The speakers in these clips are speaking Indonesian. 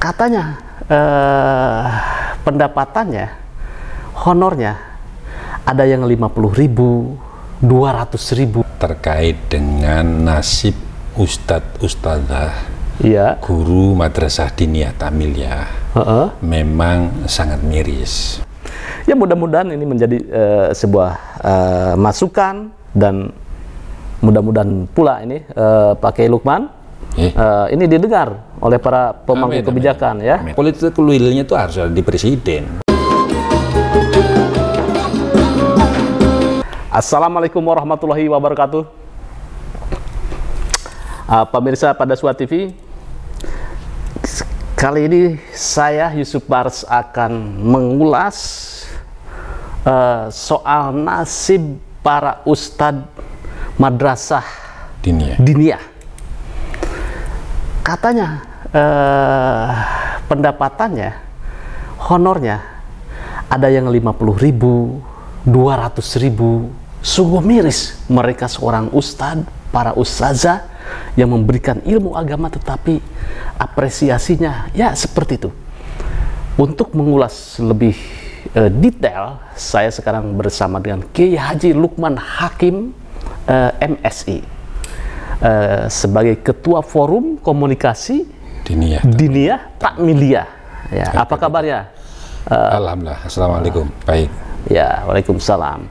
Katanya pendapatannya, honornya ada yang 50.000, 200.000. Terkait dengan nasib Ustadz Ustadzah, Iya. guru Madrasah Diniyah Tamiliyah, memang sangat miris. Ya, mudah-mudahan ini menjadi sebuah masukan, dan mudah-mudahan pula ini Pak Kiai Lukman ini didengar oleh para pemangku kebijakan. Ya. Political will-nya itu harus ada di presiden. Assalamualaikum warahmatullahi wabarakatuh. Pemirsa pada Suat TV, kali ini saya Yusuf Bars akan mengulas soal nasib para ustadz madrasah diniyah. Katanya pendapatannya, honornya ada yang 50.000, 200.000. Sungguh miris mereka seorang ustadz, para ustazah yang memberikan ilmu agama, tetapi apresiasinya ya seperti itu. Untuk mengulas lebih detail, saya sekarang bersama dengan Kiai Haji Lukman Hakim, MSI, sebagai Ketua Forum Komunikasi Diniyah Tamiliyah. Ya, apa kabarnya? Alhamdulillah, assalamualaikum. Baik. Ya, waalaikumsalam.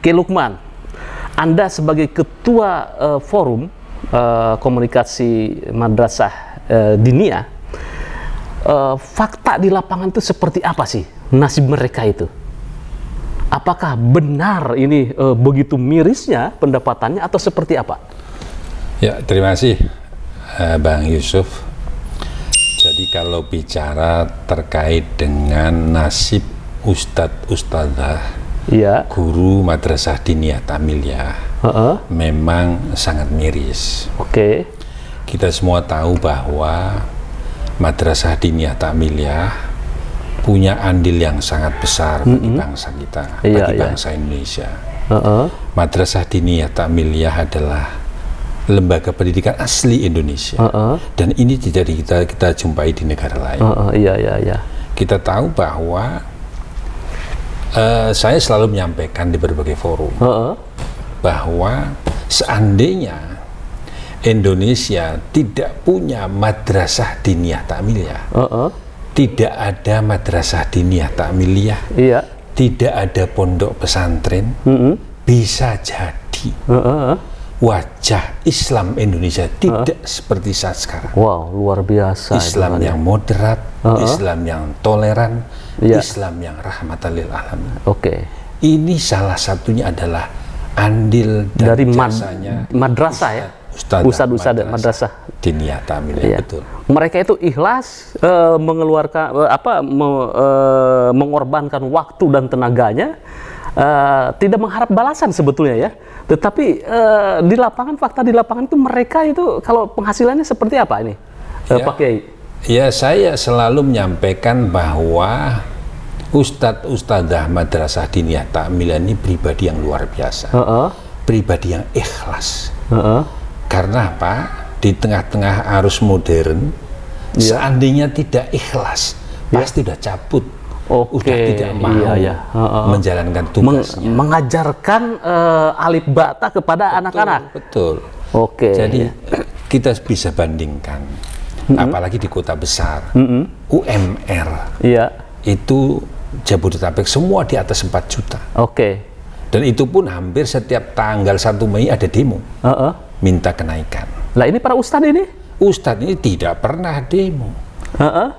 Kiai Lukman, Anda sebagai Ketua Forum Komunikasi Madrasah Diniyah, fakta di lapangan itu seperti apa sih nasib mereka itu? Apakah benar ini begitu mirisnya pendapatannya atau seperti apa? Ya, terima kasih Bang Yusuf. Jadi kalau bicara terkait dengan nasib Ustadz Ustadzah, guru Madrasah Diniyah Tamiliyah, memang sangat miris. Kita semua tahu bahwa Madrasah Diniyah Tamiliyah punya andil yang sangat besar bagi bangsa kita, bagi bangsa Indonesia. Madrasah Diniyah Tamiliyah adalah lembaga pendidikan asli Indonesia, dan ini tidak kita jumpai di negara lain. Kita tahu bahwa saya selalu menyampaikan di berbagai forum bahwa seandainya Indonesia tidak punya Madrasah Diniyah Tamiliyah, tidak ada Madrasah Diniyah Tamiliyah, tidak ada pondok pesantren, bisa jadi wajah Islam Indonesia tidak seperti saat sekarang. Wow, luar biasa. Islam yang moderat, Islam yang toleran, Islam yang rahmatan lil alamin. Ini salah satunya adalah andil dari madrasah ya, ustadz madrasah Diniyah Tamiliyah. Betul. Mereka itu ikhlas mengeluarkan mengorbankan waktu dan tenaganya, tidak mengharap balasan sebetulnya ya. Tetapi di lapangan, fakta di lapangan itu mereka itu kalau penghasilannya seperti apa ini, Pak Kiai? Ya, saya selalu menyampaikan bahwa Ustadz Ustadzah Madrasah Diniyah Tamiliyah ini pribadi yang luar biasa, pribadi yang ikhlas. Karena apa? Di tengah-tengah arus modern, seandainya tidak ikhlas, pasti udah cabut. Udah tidak mau menjalankan tugasnya, mengajarkan alif bata kepada anak-anak. Betul. Jadi kita bisa bandingkan, apalagi di kota besar, UMR itu Jabodetabek semua di atas 4 juta. Dan itu pun hampir setiap tanggal 1 Mei ada demo minta kenaikan. Lah ini para ustadz ini tidak pernah demo.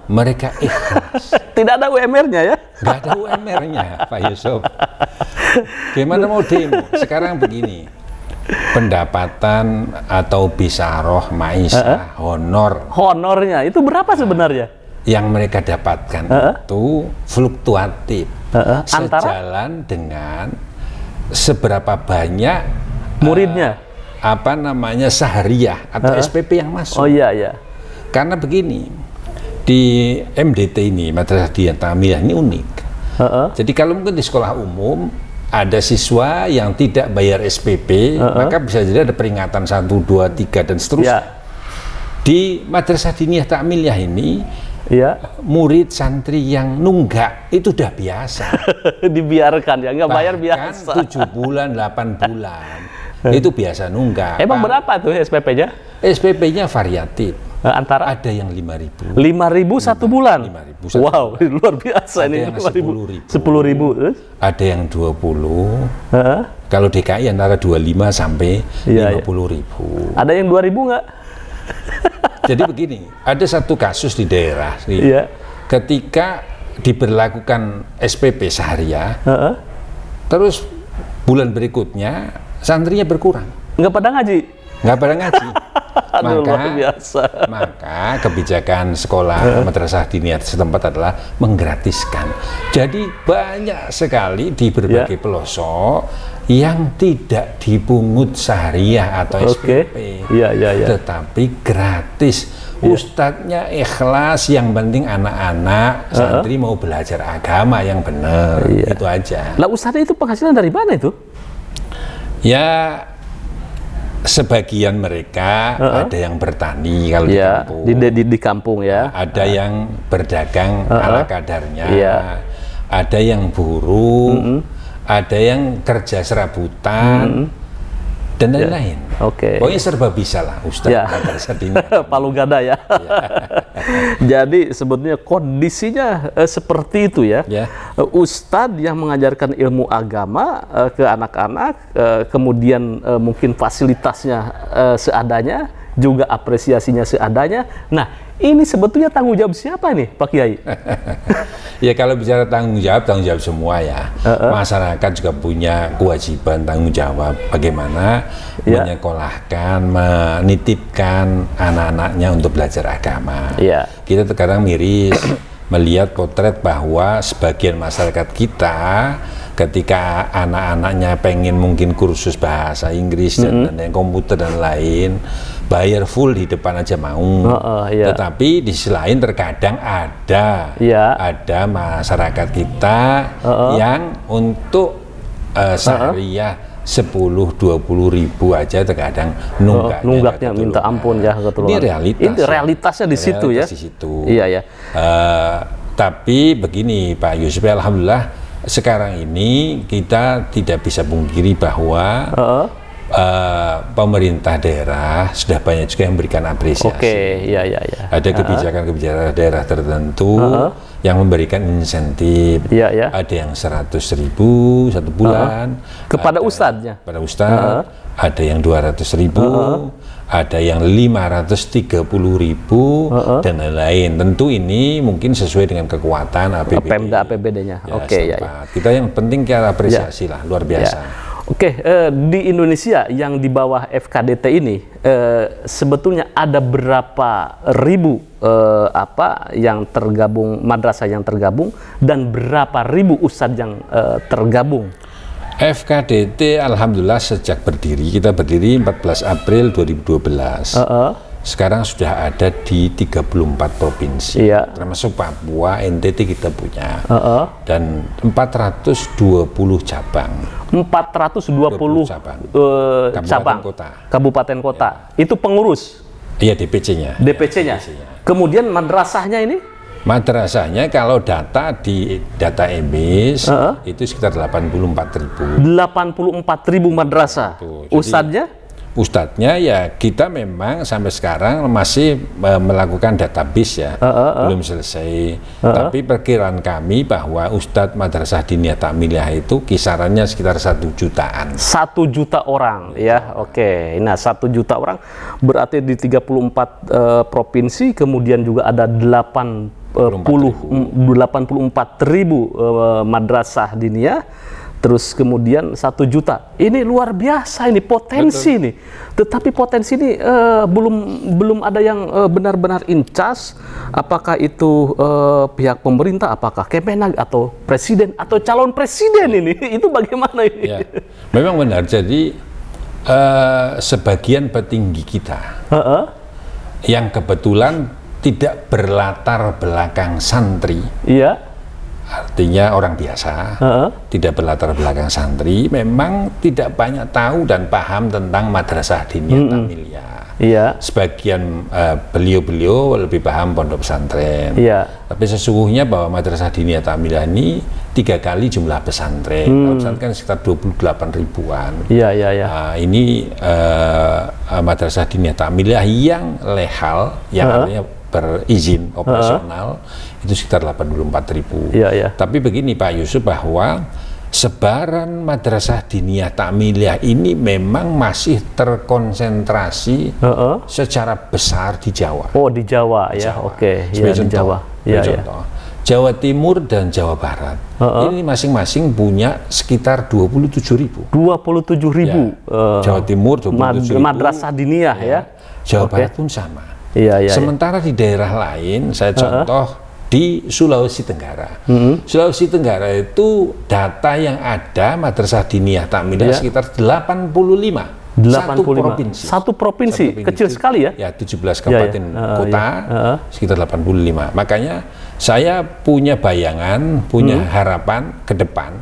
Mereka ikhlas. Tidak ada UMR-nya ya? Nggak ada UMR-nya, Pak Yusuf. Gimana mau demo? Sekarang begini, pendapatan atau bisaroh, maisha, honornya itu berapa sebenarnya? Yang mereka dapatkan itu fluktuatif, sejalan dengan seberapa banyak muridnya, sahariyah atau SPP yang masuk. Karena begini, di MDT ini, Madrasah Diniyah Tamiliyah ini unik. Jadi kalau mungkin di sekolah umum ada siswa yang tidak bayar SPP, maka bisa jadi ada peringatan 1, 2, 3 dan seterusnya. Di Madrasah Diniyah Ta'miliyah ini, murid santri yang nunggak itu udah biasa. Dibiarkan ya, nggak bayar biasa. 7 bulan, 8 bulan, itu biasa nunggak. Emang berapa tuh SPP-nya? SPP-nya variatif. Antara? Ada yang 5.000. 5.000 1 bulan? 5.000 1 wow, bulan. luar biasa ada ini. Yang 10.000. 10.000. Ada yang 20. Kalau DKI antara 25 sampai 50.000. Ada yang 2.000 nggak? Jadi begini, ada satu kasus di daerah ketika diberlakukan SPP Syariah, terus bulan berikutnya santrinya berkurang. Nggak pada ngaji? Nggak pada ngaji. Aduh, luar biasa. Maka kebijakan sekolah madrasah diniyah setempat adalah menggratiskan. Jadi banyak sekali di berbagai pelosok yang tidak dipungut syariah atau SPP, tetapi gratis. Ustadznya ikhlas, yang penting anak-anak santri mau belajar agama yang benar, itu aja. Lah ustadznya itu penghasilan dari mana itu? Ya, sebagian mereka ada yang bertani kalau di kampung ya. Ada yang berdagang ala kadarnya. Ada yang buruh. Ada yang kerja serabutan dan lain-lain. Pokoknya serba bisa lah Ustadz. Palu gada ya. Jadi sebetulnya kondisinya seperti itu ya. Ustadz yang mengajarkan ilmu agama ke anak-anak, kemudian mungkin fasilitasnya seadanya, juga apresiasinya seadanya. Nah, ini sebetulnya tanggung jawab siapa nih, Pak Kiai? Ya kalau bicara tanggung jawab semua ya. Masyarakat juga punya kewajiban tanggung jawab bagaimana menyekolahkan, menitipkan anak-anaknya untuk belajar agama. Kita terkadang miris melihat potret bahwa sebagian masyarakat kita ketika anak-anaknya pengen mungkin kursus bahasa Inggris dan komputer dan lain, bayar full di depan aja mau. Tetapi di sisi lain terkadang ada masyarakat kita yang untuk syariah 10-20 ribu aja terkadang nunggaknya minta ampun ya. Ini realitas. Ini realitasnya di situ ya. Tapi begini Pak Yusuf, alhamdulillah sekarang ini kita tidak bisa pungkiri bahwa pemerintah daerah sudah banyak juga yang memberikan apresiasi. Ada kebijakan-kebijakan daerah tertentu yang memberikan insentif. Ada yang 100.000 1 bulan kepada ustadznya. Pada ustadz, ada yang 200.000, ada yang 530.000 dan lain-lain. Tentu ini mungkin sesuai dengan kekuatan APBD. APBD-nya. Kita yang penting kita apresiasi lah, luar biasa. Di Indonesia yang di bawah FKDT ini sebetulnya ada berapa ribu yang tergabung, madrasah yang tergabung, dan berapa ribu ustadz yang tergabung? FKDT alhamdulillah sejak berdiri, kita berdiri 14 April 2012. Sekarang sudah ada di 34 provinsi, termasuk Papua, NTT kita punya, dan 420 cabang. 420 cabang, kabupaten kota. Itu pengurus? Iya, DPC-nya. DPC-nya. Kemudian madrasahnya ini? Madrasahnya kalau data di data EMIS itu sekitar 84.000. 84.000 madrasah. Ustadznya? Ustadznya ya kita memang sampai sekarang masih melakukan database ya, belum selesai. Tapi perkiraan kami bahwa Ustadz Madrasah Diniyah Ta'miliyah itu kisarannya sekitar 1 jutaan. 1 juta orang ya, Nah 1 juta orang berarti di 34 provinsi, kemudian juga ada 84.000 madrasah diniyah. Terus kemudian 1 juta. Ini luar biasa, ini potensi nih. Tetapi potensi ini belum ada yang benar-benar incas. Apakah itu pihak pemerintah, apakah Kemenag atau presiden atau calon presiden ini? Itu bagaimana ini? Ya, memang benar. Jadi sebagian petinggi kita yang kebetulan tidak berlatar belakang santri. Artinya orang biasa, tidak berlatar belakang santri, memang tidak banyak tahu dan paham tentang Madrasah Diniyah Ta'miliyah. Iya. Sebagian beliau-beliau lebih paham pondok pesantren. Iya. Tapi sesungguhnya bahwa Madrasah Diniyah Ta'miliyah ini 3 kali jumlah pesantren. Pesantren kan sekitar 28 ribuan. Iya, iya, iya. Ini Madrasah Diniyah Ta'miliyah yang legal, yang artinya berizin operasional, itu sekitar 84 ribu. Iya, iya. Tapi begini Pak Yusuf, bahwa sebaran Madrasah Diniyah Ta'miliyah ini memang masih terkonsentrasi secara besar di Jawa. Oh, di Jawa ya. Oke, ya, di Jawa. Ya, ya. Jawa Timur dan Jawa Barat. Ini masing-masing punya sekitar 27 ribu. 27 ribu. Ya. Jawa Timur 27 ribu. Madrasah Diniyah ya. Jawa Barat pun sama. Iya, iya. Sementara di daerah lain, saya contoh di Sulawesi Tenggara. Sulawesi Tenggara itu data yang ada Madrasah Diniyah Ta'miliyah sekitar 85. 85. Satu provinsi, kecil sekali ya? Ya, 17 kabupaten kota, sekitar 85. Makanya saya punya bayangan, punya harapan ke depan.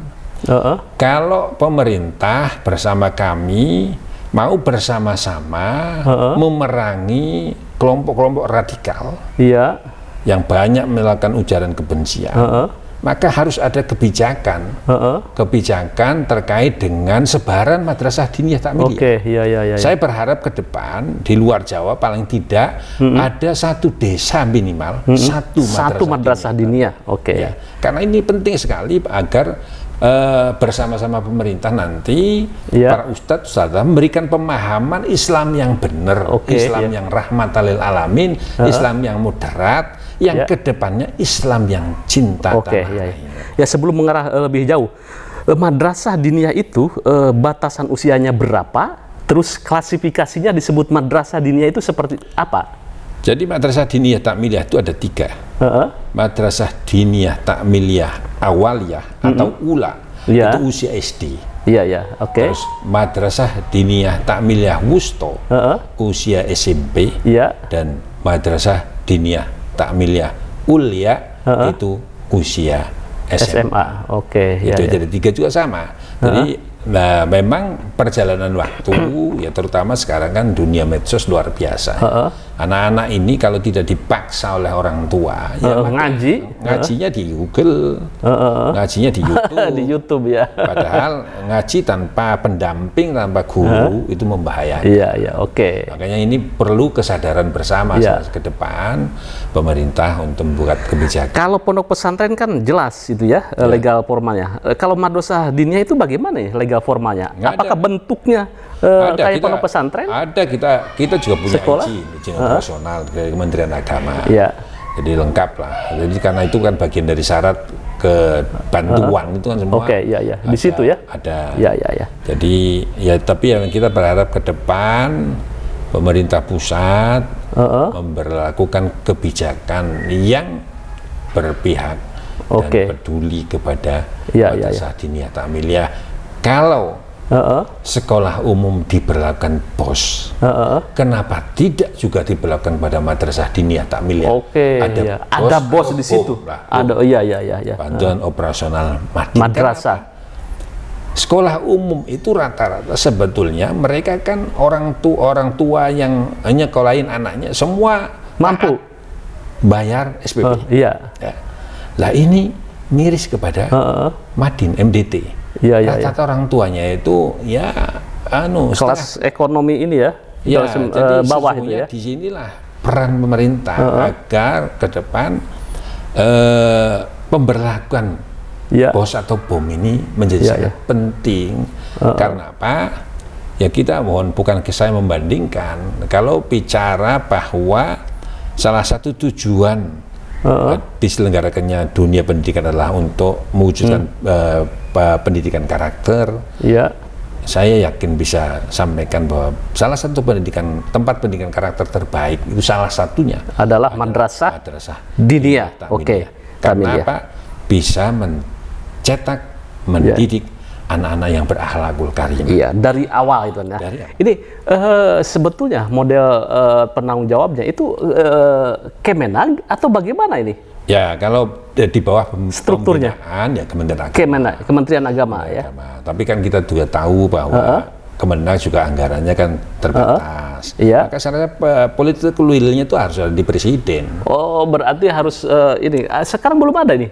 Kalau pemerintah bersama kami mau bersama-sama memerangi kelompok-kelompok radikal. Iya. Yang banyak melakukan ujaran kebencian, maka harus ada kebijakan, kebijakan terkait dengan sebaran Madrasah Diniyah Ta'miliyah. Oke, iya, iya, iya. Saya berharap ke depan di luar Jawa paling tidak ada satu desa minimal, satu Madrasah Diniyah. Oke. Ya, karena ini penting sekali agar bersama-sama pemerintah nanti para ustadz memberikan pemahaman Islam yang benar, Islam yang rahmatal lil alamin, Islam yang moderat, yang kedepannya Islam yang cinta tanah air. Ya, sebelum mengarah lebih jauh, Madrasah Diniyah itu batasan usianya berapa? Terus klasifikasinya disebut Madrasah Diniyah itu seperti apa? Jadi Madrasah Diniyah Ta'miliyah itu ada 3. Madrasah Diniyah Ta'miliyah Awaliyah atau Ula, itu usia SD. Iya, iya, oke. Terus Madrasah Diniyah Ta'miliyah Wusto, usia SMP. Dan Madrasah Diniyah Ta'miliyah Ulia, itu usia SMA. Oke. Itu jadi 3 juga sama. Jadi nah, memang perjalanan waktu ya, terutama sekarang kan dunia medsos luar biasa. Anak-anak ini kalau tidak dipaksa oleh orang tua, ya ngajinya di Google, ngajinya di YouTube. Di YouTube ya. Padahal ngaji tanpa pendamping, tanpa guru itu membahayakan. Iya, iya, oke. Makanya ini perlu kesadaran bersama ke depan pemerintah untuk membuat kebijakan. Kalau pondok pesantren kan jelas itu ya, legal formalnya. Kalau Madrasah Diniyah itu bagaimana ya legal formalnya? Apakah bentuknya kayak pondok pesantren? Ada, kita juga punya izin operasional dari Kementerian Agama. Jadi lengkap lah. Jadi karena itu kan bagian dari syarat kebantuan itu kan semua. Oke, iya, iya. Di situ ya. Ada. Iya, iya, iya. Jadi ya, tapi yang kita berharap ke depan pemerintah pusat memberlakukan kebijakan yang berpihak dan peduli kepada Madrasah Diniyah Ta'miliyah. Kalau sekolah umum diberlakukan BOS, kenapa tidak juga diberlakukan pada Madrasah Diniyah Ta'miliyah? Ada BOS di situ. Ada, iya. Bantuan operasional madrasah. Sekolah umum itu rata-rata sebetulnya mereka kan orang tua yang nyekolahin anaknya semua mampu bayar SPP. Lah ini miris kepada Madin, MDT. Rata-rata orang tuanya itu ya kelas ekonomi ini ya, jadi bawah itu ya. Disinilah peran pemerintah agar ke depan pemberlakuan BOS atau BOM ini menjadi sangat penting. Karena apa? Ya kita bukan saya membandingkan. Kalau bicara bahwa salah satu tujuan diselenggarakannya dunia pendidikan adalah untuk mewujudkan pendidikan karakter. Saya yakin bisa sampaikan bahwa salah satu tempat pendidikan karakter terbaik itu salah satunya adalah Madrasah Diniyah. Karena apa? Bisa mencetak, mendidik anak-anak yang berakhlakul karim. Iya, dari awal itu ya. Ini sebetulnya model penanggung jawabnya itu Kemenag atau bagaimana ini? Ya, kalau di bawah strukturnya ya Kementerian Agama ya. Tapi kan kita juga tahu bahwa Kemenag juga anggarannya kan terbatas. jelas. Maka saya rasa political will-nya itu harus ada di presiden. Oh, berarti harus ini sekarang belum ada nih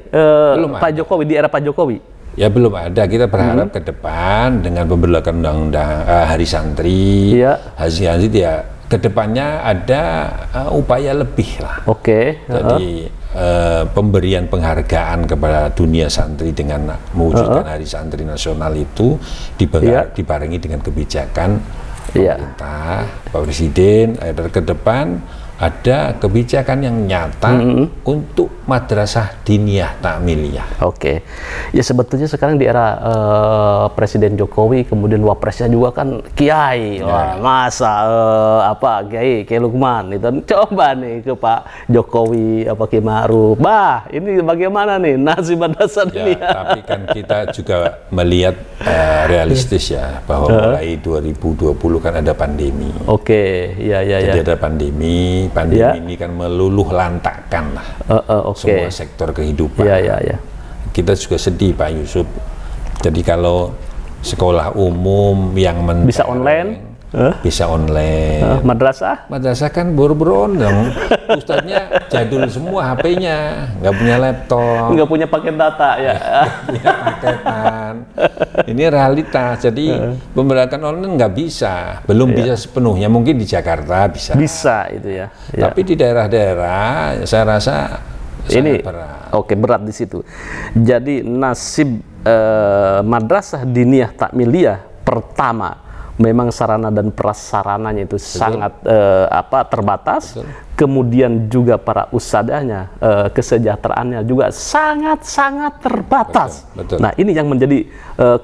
belum Pak Jokowi di era Pak Jokowi. Ya belum ada. Kita berharap ke depan dengan pemberlakuan undang-undang Hari Santri, Hari ya kedepannya ada upaya lebih lah. Jadi pemberian penghargaan kepada dunia santri dengan mewujudkan Hari Santri Nasional itu dibarengi dengan kebijakan pemerintah, Pak Presiden, agar ke depan ada kebijakan yang nyata untuk madrasah diniyah takmiliyah. Ya sebetulnya sekarang di era Presiden Jokowi, kemudian wapresnya juga kan Kiai, masa Kiai Lukman itu coba nih ke Pak Jokowi Kiai Ma'ruf, ini bagaimana nih nasib madrasah diniyah? Tapi kan kita juga melihat realistis ya, bahwa mulai 2020 kan ada pandemi. Jadi ada pandemi ini kan meluluh lantakkan lah semua sektor kehidupan. Kita juga sedih Pak Yusuf. Jadi kalau sekolah umum yang bisa online, madrasah kan boro-boro, ustadznya jadul semua, HP-nya nggak punya laptop, nggak punya paket data punya paketan. Ini realitas. Jadi pembelajaran online nggak bisa, belum bisa sepenuhnya. Mungkin di Jakarta bisa itu ya. Tapi di daerah-daerah saya rasa ini berat. Berat di situ. Jadi nasib madrasah diniyah takmiliyah pertama memang sarana dan prasarananya itu sangat terbatas. Kemudian juga para ustadzahnya kesejahteraannya juga sangat terbatas. Nah, ini yang menjadi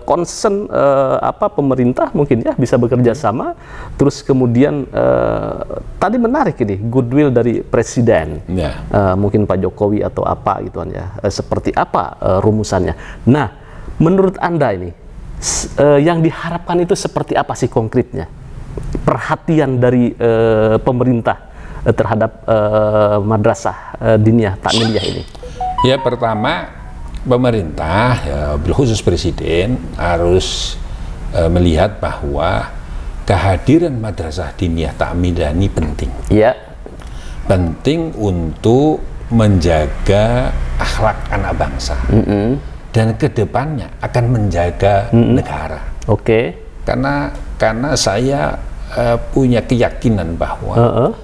concern pemerintah mungkin ya, bisa bekerja sama. Terus kemudian tadi menarik ini goodwill dari presiden, mungkin Pak Jokowi atau apa gitu kan ya, seperti apa rumusannya. Nah, menurut Anda ini yang diharapkan itu seperti apa sih konkretnya? Perhatian dari pemerintah terhadap madrasah diniyah takmiliyah ini. Ya, pertama pemerintah, khusus presiden harus melihat bahwa kehadiran madrasah diniyah takmiliyah ini penting. Penting untuk menjaga akhlak anak bangsa. Dan kedepannya akan menjaga negara. Karena saya punya keyakinan bahwa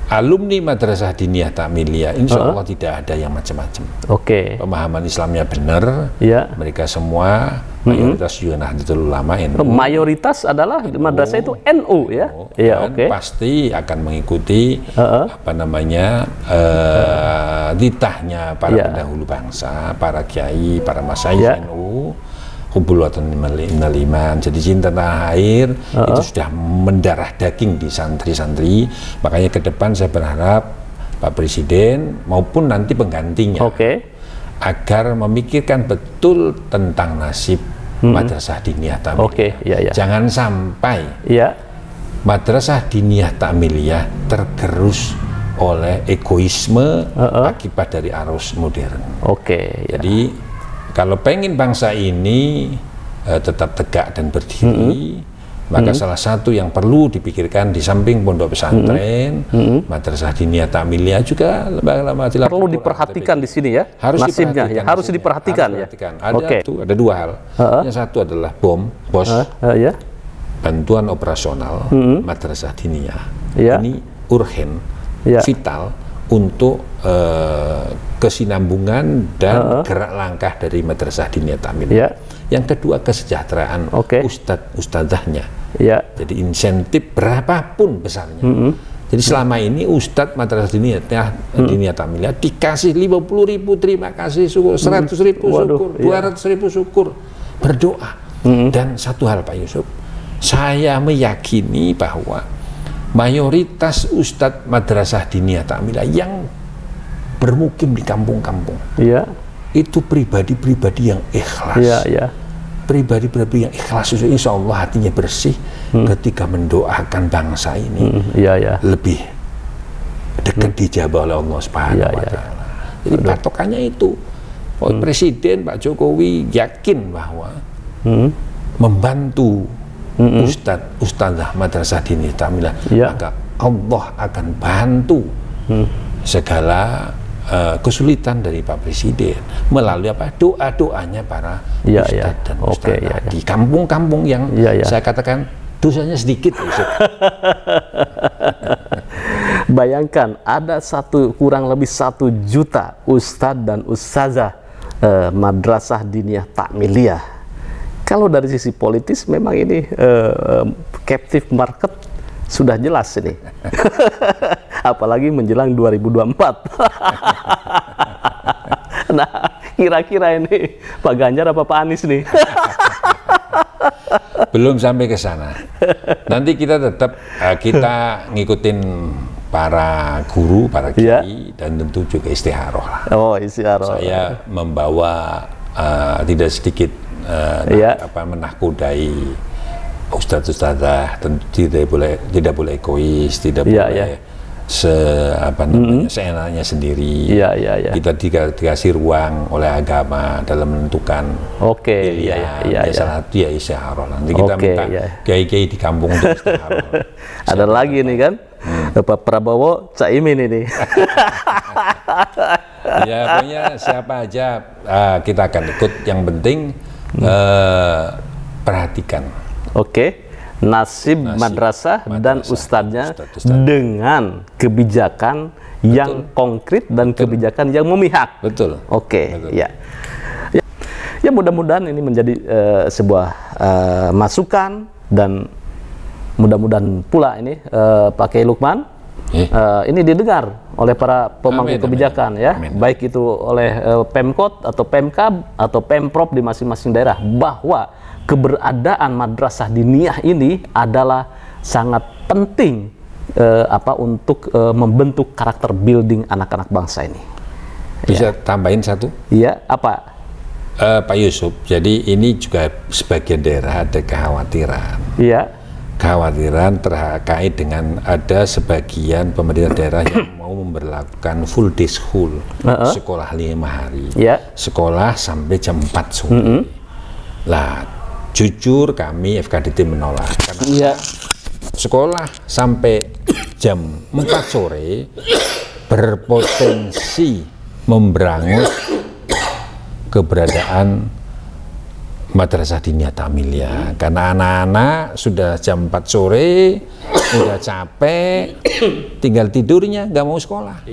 alumni madrasah diniyah takmiliyah insya Allah tidak ada yang macam-macam. Pemahaman Islamnya benar. Mereka semua mayoritas juga Nahdlatul Ulama NU. Mayoritas adalah madrasah itu NU ya. Pasti akan mengikuti titahnya para pendahulu bangsa, para kiai, para masyayikh NU. Hubul watan minal iman. Jadi cinta tanah air itu sudah mendarah daging di santri-santri. Makanya ke depan saya berharap Pak Presiden maupun nanti penggantinya agar memikirkan betul tentang nasib madrasah diniyah takmiliyah. Jangan sampai madrasah diniyah takmiliyah tergerus oleh egoisme akibat dari arus modern. Jadi kalau pengen bangsa ini tetap tegak dan berdiri, maka salah satu yang perlu dipikirkan di samping pondok pesantren, madrasah diniyah takmiliyah juga lembaga-lembaga perlu diperhatikan di sini ya. Nasibnya harus diperhatikan ya. Ada dua hal. Yang satu adalah bantuan operasional madrasah diniyah. Ini urgen, vital untuk kesinambungan dan gerak langkah dari madrasah diniyah takmiliyah. Yang kedua, kesejahteraan ustadzahnya. Jadi insentif berapapun besarnya. Jadi selama ini ustadz madrasah diniyah takmiliyah dikasih 50.000 terima kasih syukur, 100.000 syukur, 200.000 syukur, berdoa. Dan satu hal Pak Yusuf, saya meyakini bahwa mayoritas ustadz madrasah diniyah takmiliyah yang bermukim di kampung-kampung itu pribadi-pribadi yang ikhlas, pribadi-pribadi yang ikhlas, insya Allah hatinya bersih ketika mendoakan bangsa ini lebih dekat dijabah oleh Allah Subhanahu wa Ta'ala. Jadi patokannya itu Presiden Pak Jokowi yakin bahwa membantu ustadzah madrasah diniyah ta'amilah, maka Allah akan bantu segala kesulitan dari Pak Presiden melalui apa, doa-doanya para ustadz dan ustadzah di kampung-kampung yang saya katakan dosanya sedikit. Bayangkan ada kurang lebih 1 juta ustadz dan ustazah madrasah diniyah ta'miliyah. Kalau dari sisi politis memang ini captive market sudah jelas ini. Apalagi menjelang 2024. Nah, kira-kira ini Pak Ganjar apa Pak Anies nih? Belum sampai ke sana. Nanti kita tetap kita ngikutin para guru, para kiai, dan tentu juga istikharah lah. Oh, istikharah. Saya membawa tidak sedikit menahkodai ustadz ustadzah, tentu tidak boleh egois, tidak boleh seenaknya sendiri. Kita dikasih ruang oleh agama dalam menentukan pilihan. Salah satu ya istikharah. Nanti kita minta kiai-kiai di kampung untuk istikharah. Ada lagi nih kan, Pak Prabowo, Caimin ini. Ya pokoknya siapa aja kita akan ikut. Yang penting perhatikan. Nasib madrasah dan ustadznya dengan kebijakan yang konkret dan kebijakan yang memihak. Betul. Ya mudah-mudahan ini menjadi sebuah masukan, dan mudah-mudahan pula ini Pak Kiai Lukman ini didengar oleh para pemangku kebijakan, baik itu oleh Pemkot atau Pemkab atau Pemprov di masing-masing daerah, bahwa keberadaan madrasah diniyah ini adalah sangat penting untuk membentuk karakter building anak-anak bangsa ini. Bisa tambahin satu? Iya, apa? Pak Yusuf, jadi ini juga sebagian daerah ada kekhawatiran. Kekhawatiran terkait dengan ada sebagian pemerintah daerah yang mau memberlakukan full day school, sekolah 5 hari, sekolah sampai jam 4 sore. Lah, jujur kami FKDT menolak, karena sekolah sampai jam 4 sore berpotensi memberangus keberadaan madrasah diniyah ta'miliyah, karena anak-anak sudah jam 4 sore udah capek, tinggal tidurnya, nggak mau sekolah.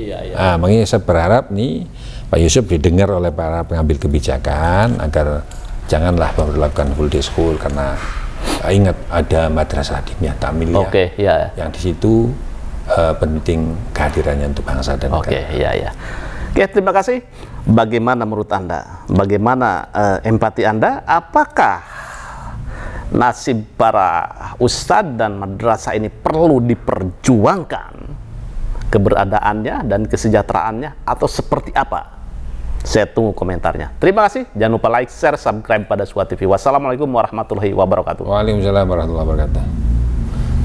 Makanya saya berharap nih Pak Yusuf didengar oleh para pengambil kebijakan agar janganlah memperlakukan full day school, karena ingat ada madrasah diniyah ta'miliyah yang di situ penting kehadirannya untuk bangsa dan negara. Oke, terima kasih. Bagaimana menurut Anda? Bagaimana empati Anda? Apakah nasib para ustadz dan madrasah ini perlu diperjuangkan keberadaannya dan kesejahteraannya, atau seperti apa? Saya tunggu komentarnya. Terima kasih. Jangan lupa like, share, subscribe pada Suha TV. Wassalamualaikum warahmatullahi wabarakatuh. Waalaikumsalam warahmatullahi wabarakatuh.